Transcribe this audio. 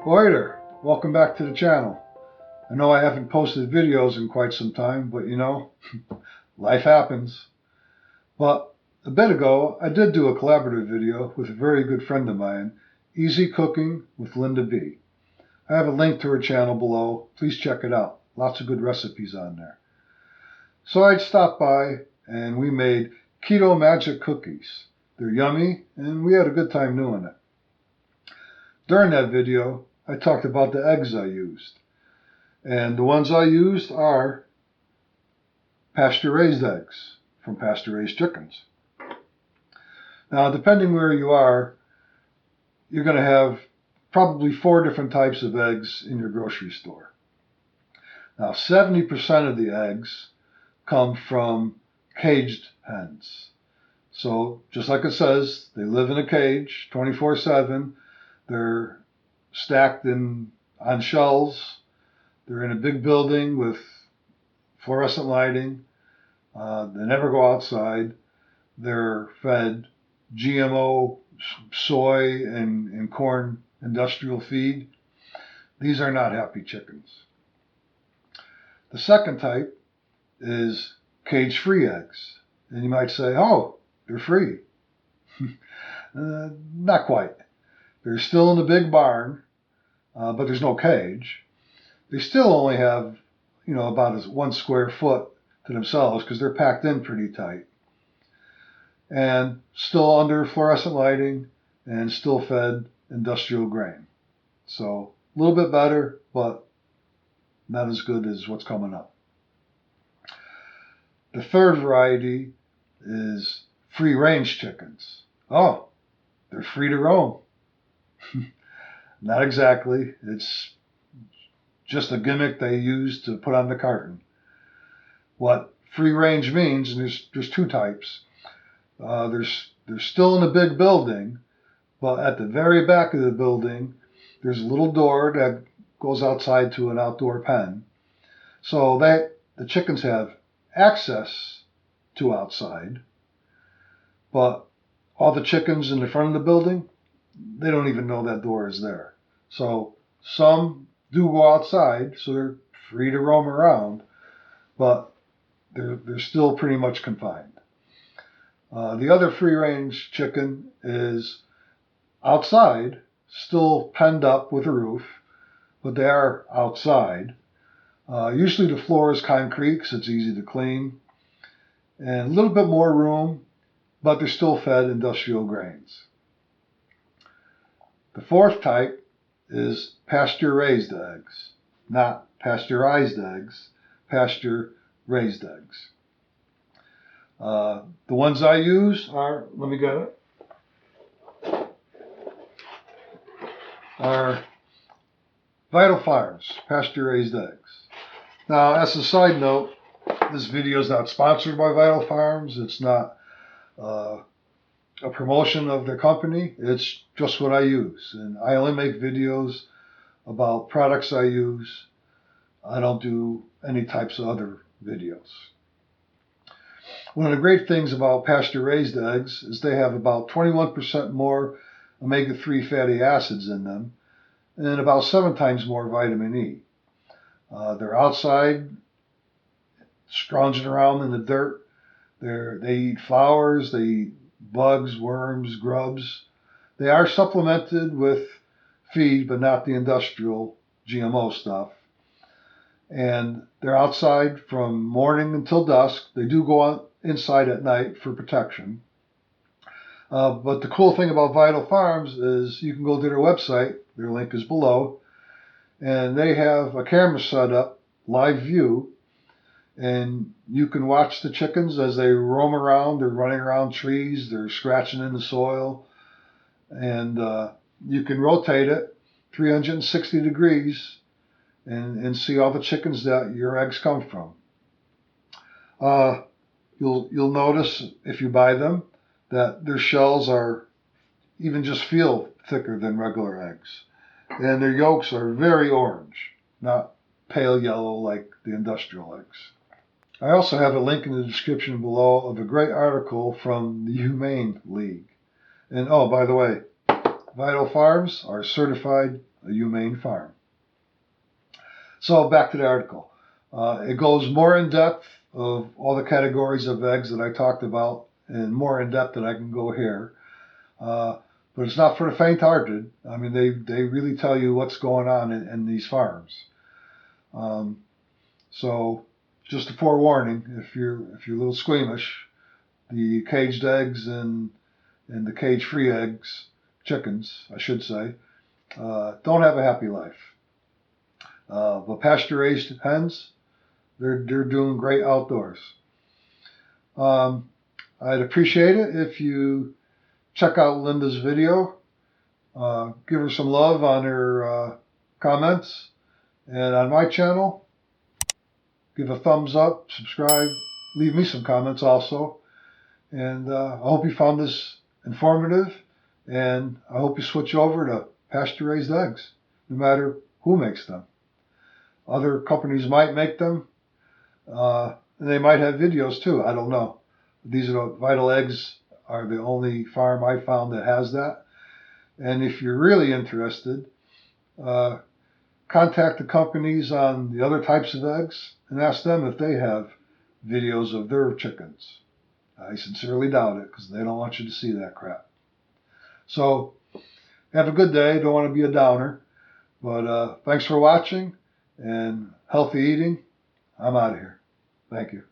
Hi there, welcome back to the channel. I know I haven't posted videos in quite some time, but life happens. But a bit ago, I did do a collaborative video with a very good friend of mine, Easy Cooking with Linda B. I have a link to her channel below, please check it out. Lots of good recipes on there. So I stopped by and we made Keto Magic Cookies. They're yummy and we had a good time doing it. During that video, I talked about the eggs I used. And the ones I used are pasture-raised eggs from pasture-raised chickens. Now, depending where you are, you're going to have probably 4 different types of eggs in your grocery store. Now, 70% of the eggs come from caged hens. So, just like it says, they live in a cage 24/7. They're stacked on shelves. They're in a big building with fluorescent lighting. They never go outside. They're fed GMO soy and corn industrial feed. These are not happy chickens. The second type is cage-free eggs. And you might say, oh, they're free. Not quite. They're still in the big barn, but there's no cage. They still only have, about 1 square foot to themselves because they're packed in pretty tight. And still under fluorescent lighting and still fed industrial grain. So a little bit better, but not as good as what's coming up. The third variety is free-range chickens. Oh, they're free to roam. Not exactly. It's just a gimmick they use to put on the carton. What free range means, and there's 2 types. They're still in a big building, but at the very back of the building, there's a little door that goes outside to an outdoor pen. So the chickens have access to outside, but all the chickens in the front of the building, they don't even know that door is there. So some do go outside, so they're free to roam around, but they're still pretty much confined. The other free-range chicken is outside, still penned up with a roof, but they are outside. Usually the floor is concrete because it's easy to clean, and a little bit more room, but they're still fed industrial grains. The fourth type is pasture-raised eggs, not pasteurized eggs, pasture-raised eggs. The ones I use are, let me get it, are Vital Farms pasture-raised eggs. Now, as a side note, this video is not sponsored by Vital Farms. It's not a promotion of their company. It's just what I use. And I only make videos about products I use. I don't do any types of other videos. One of the great things about pasture-raised eggs is they have about 21% more omega-3 fatty acids in them and about 7 times more vitamin E. They're outside, scrounging around in the dirt. They eat flowers, they eat bugs, worms, grubs. They are supplemented with feed, but not the industrial GMO stuff. And they're outside from morning until dusk. They do go on inside at night for protection. But the cool thing about Vital Farms is you can go to their website, their link is below, and they have a camera set up, live view, and you can watch the chickens as they roam around. They're running around trees, they're scratching in the soil, and you can rotate it 360 degrees and see all the chickens that your eggs come from. You'll notice if you buy them that their shells are even just feel thicker than regular eggs. And their yolks are very orange, not pale yellow like the industrial eggs. I also have a link in the description below of a great article from the Humane League. And oh, by the way, Vital Farms are certified a humane farm. So back to the article. It goes more in depth of all the categories of eggs that I talked about, and more in depth than I can go here. But it's not for the faint-hearted. I mean, they really tell you what's going on in these farms. So just a forewarning, if you're a little squeamish, the caged eggs and the cage-free eggs, chickens, I should say, don't have a happy life. But pasture-raised hens, they're doing great outdoors. I'd appreciate it if you check out Linda's video. Give her some love on her comments. And on my channel, give a thumbs up, subscribe, leave me some comments also. And I hope you found this informative. And I hope you switch over to pasture-raised eggs, no matter who makes them. Other companies might make them. And they might have videos too. I don't know. These are the Vital Eggs are the only farm I found that has that. And if you're really interested, contact the companies on the other types of eggs and ask them if they have videos of their chickens. I sincerely doubt it because they don't want you to see that crap. So have a good day. Don't want to be a downer. But thanks for watching and healthy eating. I'm out of here. Thank you.